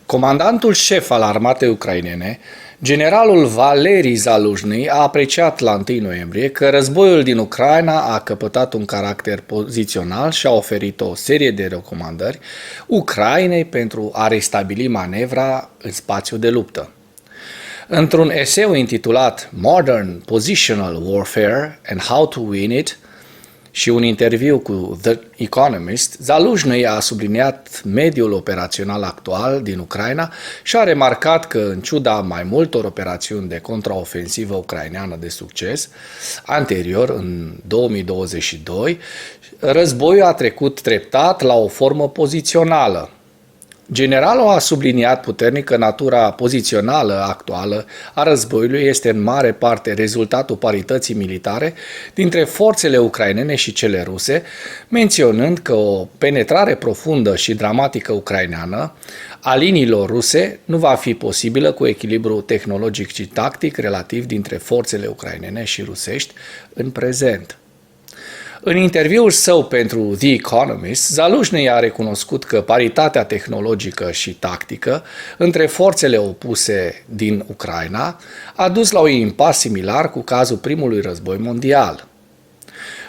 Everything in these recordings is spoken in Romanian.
Comandantul șef al armatei ucrainene, generalul Valeri Zaluzhnyi, a apreciat la 1 noiembrie că războiul din Ucraina a căpătat un caracter pozițional și a oferit o serie de recomandări Ucrainei pentru a restabili manevra în spațiul de luptă. Într-un eseu intitulat Modern Positional Warfare and How to Win It și un interviu cu The Economist, Zaluzhnyi a subliniat mediul operațional actual din Ucraina și a remarcat că, în ciuda mai multor operațiuni de contraofensivă ucraineană de succes, anterior, în 2022, războiul a trecut treptat la o formă pozițională. Generalul a subliniat puternic că natura pozițională actuală a războiului este în mare parte rezultatul parității militare dintre forțele ucrainene și cele ruse, menționând că o penetrare profundă și dramatică ucraineană a liniilor ruse nu va fi posibilă cu echilibru tehnologic și tactic relativ dintre forțele ucrainene și rusești în prezent. În interviul său pentru The Economist, Zaluzhnyi a recunoscut că paritatea tehnologică și tactică între forțele opuse din Ucraina a dus la un impas similar cu cazul primului război mondial.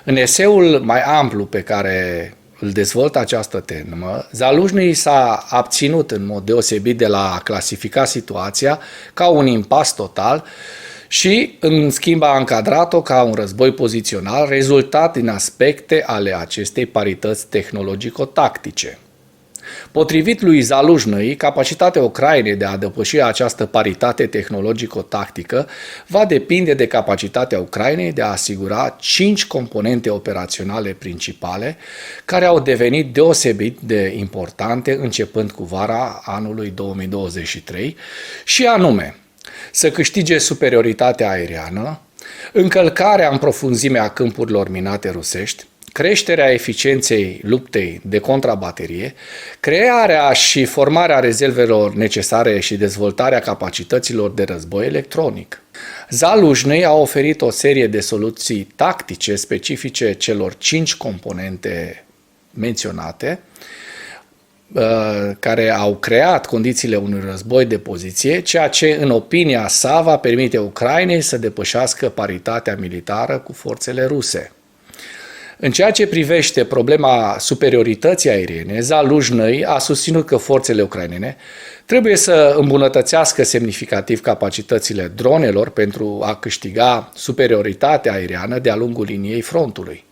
În eseul mai amplu pe care îl dezvoltă această temă, Zaluzhnyi s-a abținut în mod deosebit de la a clasifica situația ca un impas total și, în schimb, a încadrat-o ca un război pozițional rezultat din aspecte ale acestei parități tehnologico-tactice. Potrivit lui Zaluzhnyi, capacitatea Ucrainei de a depăși această paritate tehnologico-tactică va depinde de capacitatea Ucrainei de a asigura 5 componente operaționale principale care au devenit deosebit de importante începând cu vara anului 2023 și anume să câștige superioritatea aeriană, încălcarea în profunzime a câmpurilor minate rusești, creșterea eficienței luptei de contrabaterie, crearea și formarea rezervelor necesare și dezvoltarea capacităților de război electronic. Zaluzhnyi a oferit o serie de soluții tactice specifice celor 5 componente menționate, care au creat condițiile unui război de poziție, ceea ce, în opinia sa, va permite Ucrainei să depășească paritatea militară cu forțele ruse. În ceea ce privește problema superiorității aeriene, Zaluzhnyi a susținut că forțele ucrainene trebuie să îmbunătățească semnificativ capacitățile dronelor pentru a câștiga superioritatea aeriană de-a lungul liniei frontului.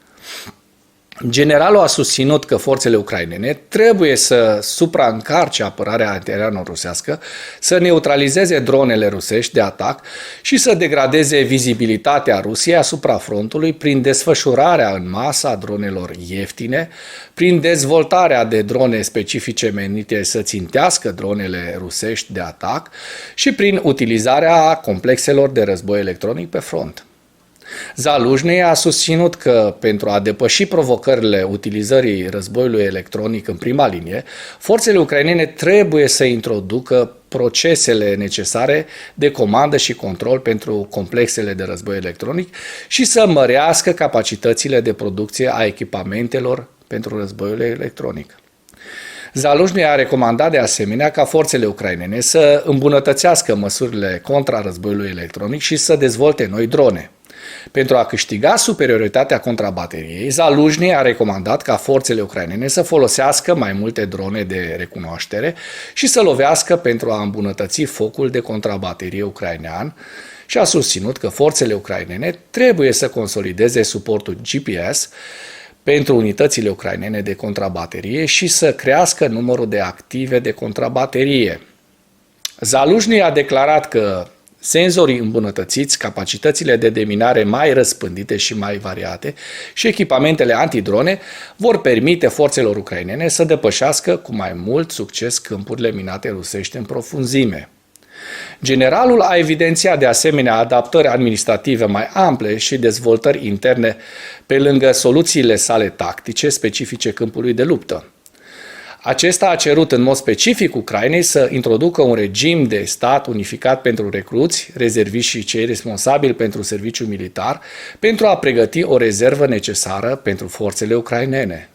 Generalul a susținut că forțele ucrainene trebuie să supraîncarce apărarea aeriană rusească, să neutralizeze dronele rusești de atac și să degradeze vizibilitatea Rusiei asupra frontului prin desfășurarea în masă a dronelor ieftine, prin dezvoltarea de drone specifice menite să țintească dronele rusești de atac și prin utilizarea complexelor de război electronic pe front. Zaluzhnyi a susținut că, pentru a depăși provocările utilizării războiului electronic în prima linie, forțele ucrainene trebuie să introducă procesele necesare de comandă și control pentru complexele de război electronic și să mărească capacitățile de producție a echipamentelor pentru războiul electronic. Zaluzhnyi a recomandat de asemenea ca forțele ucrainene să îmbunătățească măsurile contra războiului electronic și să dezvolte noi drone. Pentru a câștiga superioritatea contrabateriei, Zaluzhnyi a recomandat ca forțele ucrainene să folosească mai multe drone de recunoaștere și să lovească pentru a îmbunătăți focul de contrabaterie ucrainean și a susținut că forțele ucrainene trebuie să consolideze suportul GPS pentru unitățile ucrainene de contrabaterie și să crească numărul de active de contrabaterie. Zaluzhnyi a declarat că senzorii îmbunătățiți, capacitățile de deminare mai răspândite și mai variate și echipamentele antidrone vor permite forțelor ucrainene să depășească cu mai mult succes câmpurile minate rusești în profunzime. Generalul a evidențiat de asemenea adaptări administrative mai ample și dezvoltări interne pe lângă soluțiile sale tactice specifice câmpului de luptă. Acesta a cerut în mod specific Ucrainei să introducă un regim de stat unificat pentru recruți, rezerviști și cei responsabili pentru serviciul militar, pentru a pregăti o rezervă necesară pentru forțele ucrainene.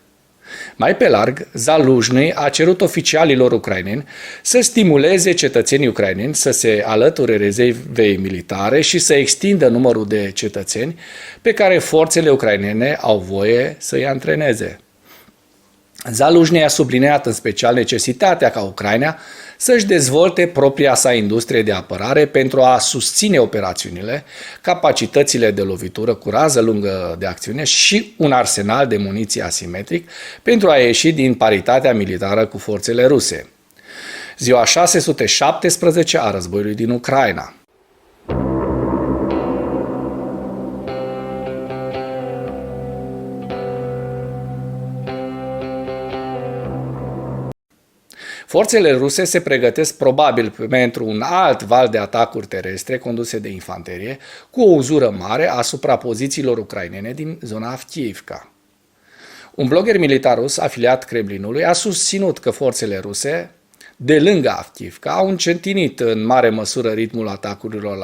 Mai pe larg, Zaluzhnyi a cerut oficialilor ucraineni să stimuleze cetățenii ucraineni să se alăture rezervei militare și să extindă numărul de cetățeni pe care forțele ucrainene au voie să-i antreneze. Zaluzhnyi a subliniat în special necesitatea ca Ucraina să-și dezvolte propria sa industrie de apărare pentru a susține operațiunile, capacitățile de lovitură cu rază lungă de acțiune și un arsenal de muniție asimetric pentru a ieși din paritatea militară cu forțele ruse. Ziua 617 a războiului din Ucraina. Forțele ruse se pregătesc probabil pentru un alt val de atacuri terestre conduse de infanterie, cu o uzură mare asupra pozițiilor ucrainene din zona Avdiivka. Un blogger militar rus afiliat Kremlinului a susținut că forțele ruse de lângă Avdiivka au încetinit în mare măsură ritmul atacurilor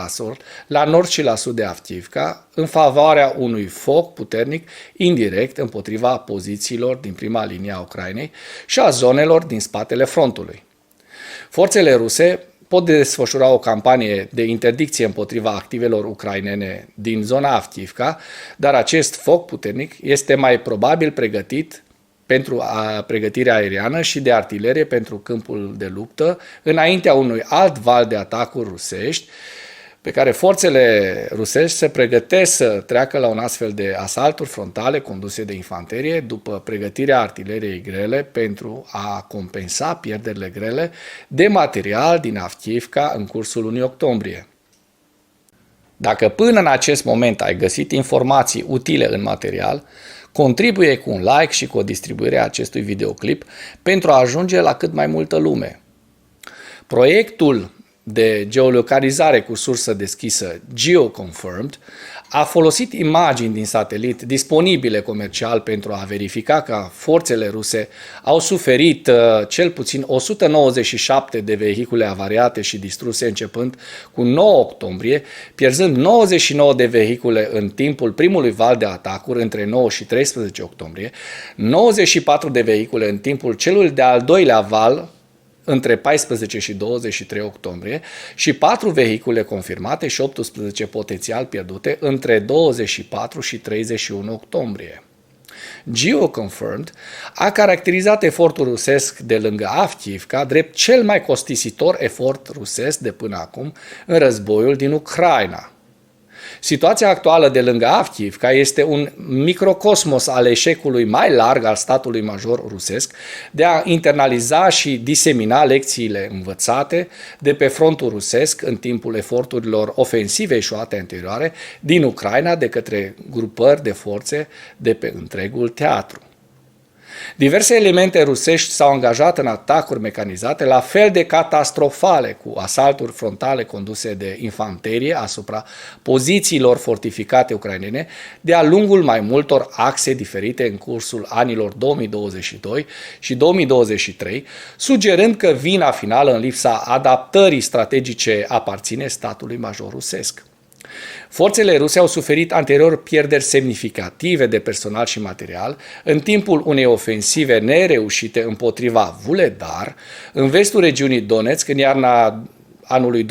la nord și la sud de Avdiivka în favoarea unui foc puternic indirect împotriva pozițiilor din prima linie a Ucrainei și a zonelor din spatele frontului. Forțele ruse pot desfășura o campanie de interdicție împotriva activelor ucrainene din zona Avdiivka, dar acest foc puternic este mai probabil pregătit pentru pregătirea aeriană și de artilerie pentru câmpul de luptă, înaintea unui alt val de atacuri rusești, pe care forțele rusești se pregătesc să treacă la un astfel de asalturi frontale conduse de infanterie, după pregătirea artileriei grele pentru a compensa pierderile grele de material din Avdiivka în cursul lunii octombrie. Dacă până în acest moment ai găsit informații utile în material, contribuie cu un like și cu o distribuire a acestui videoclip pentru a ajunge la cât mai multă lume. Proiectul de geolocalizare cu sursă deschisă GeoConfirmed a folosit imagini din satelit disponibile comercial pentru a verifica că forțele ruse au suferit cel puțin 197 de vehicule avariate și distruse începând cu 9 octombrie, pierzând 99 de vehicule în timpul primului val de atacuri între 9 și 13 octombrie, 94 de vehicule în timpul celui de-al doilea val între 14 și 23 octombrie și 4 vehicule confirmate și 18 potențial pierdute între 24 și 31 octombrie. GeoConfirmed a caracterizat efortul rusesc de lângă Avdiivka drept cel mai costisitor efort rusesc de până acum în războiul din Ucraina. Situația actuală de lângă Avdiivka este un microcosmos al eșecului mai larg al statului major rusesc de a internaliza și disemina lecțiile învățate de pe frontul rusesc în timpul eforturilor ofensive eșuate anterioare din Ucraina de către grupări de forțe de pe întregul teatru. Diverse elemente rusești s-au angajat în atacuri mecanizate la fel de catastrofale, cu asalturi frontale conduse de infanterie asupra pozițiilor fortificate ucrainene de-a lungul mai multor axe diferite în cursul anilor 2022 și 2023, sugerând că vina finală în lipsa adaptării strategice aparține statului major rusesc. Forțele ruse au suferit anterior pierderi semnificative de personal și material în timpul unei ofensive nereușite împotriva Vuhledar, în vestul regiunii Donetsk, în iarna anului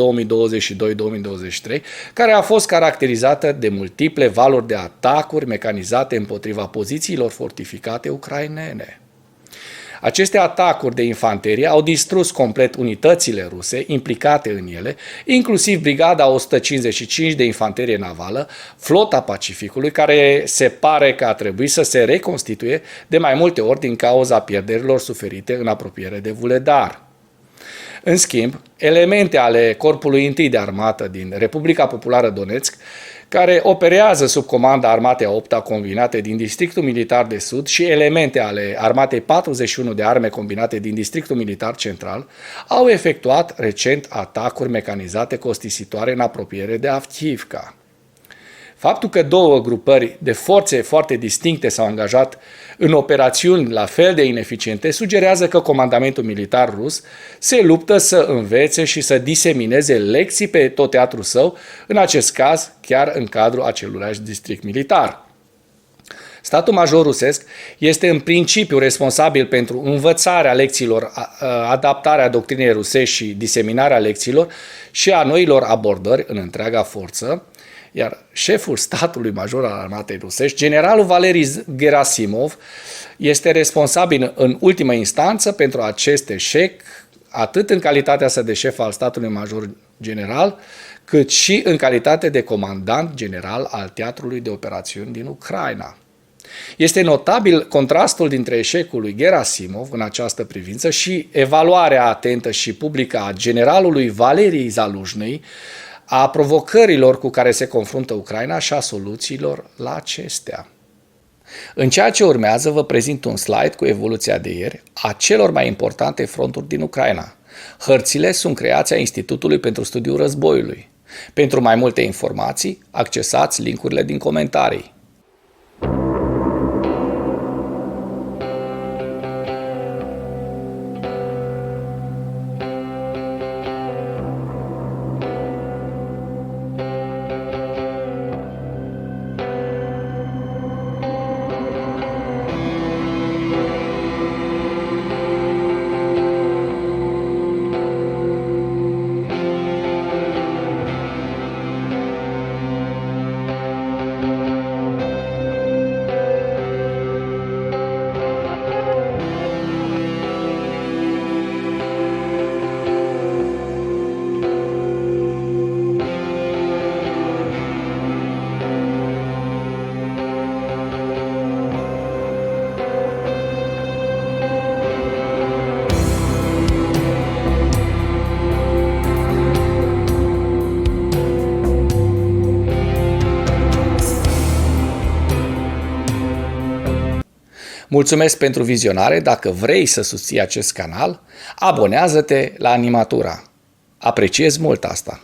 2022-2023, care a fost caracterizată de multiple valuri de atacuri mecanizate împotriva pozițiilor fortificate ucrainene. Aceste atacuri de infanterie au distrus complet unitățile ruse implicate în ele, inclusiv Brigada 155 de infanterie navală, Flota Pacificului, care se pare că a trebuit să se reconstituie de mai multe ori din cauza pierderilor suferite în apropiere de Vuhledar. În schimb, elemente ale Corpului I de Armată din Republica Populară Donetsk, care operează sub comanda Armatei a 8-a combinate din Districtul Militar de Sud și elemente ale Armatei 41 de arme combinate din Districtul Militar Central, au efectuat recent atacuri mecanizate costisitoare în apropiere de Avdiivka. Faptul că două grupări de forțe foarte distincte s-au angajat în operațiuni la fel de ineficiente sugerează că comandamentul militar rus se luptă să învețe și să disemineze lecții pe tot teatrul său, în acest caz chiar în cadrul aceluiași district militar. Statul major rusesc este în principiu responsabil pentru învățarea lecțiilor, adaptarea doctrinei rusești și diseminarea lecțiilor și a noilor abordări în întreaga forță, iar șeful statului major al armatei rusești, generalul Valeri Gerasimov, este responsabil în ultimă instanță pentru acest eșec, atât în calitatea sa de șef al statului major general, cât și în calitate de comandant general al teatrului de operațiuni din Ucraina. Este notabil contrastul dintre eșecul lui Gerasimov în această privință și evaluarea atentă și publică a generalului Valeri Zaluzhnyi a provocărilor cu care se confruntă Ucraina și a soluțiilor la acestea. În ceea ce urmează vă prezint un slide cu evoluția de ieri a celor mai importante fronturi din Ucraina. Hărțile sunt creația Institutului pentru Studiul Războiului. Pentru mai multe informații, accesați linkurile din comentarii. Mulțumesc pentru vizionare. Dacă vrei să susții acest canal, abonează-te la Animatura. Apreciez mult asta.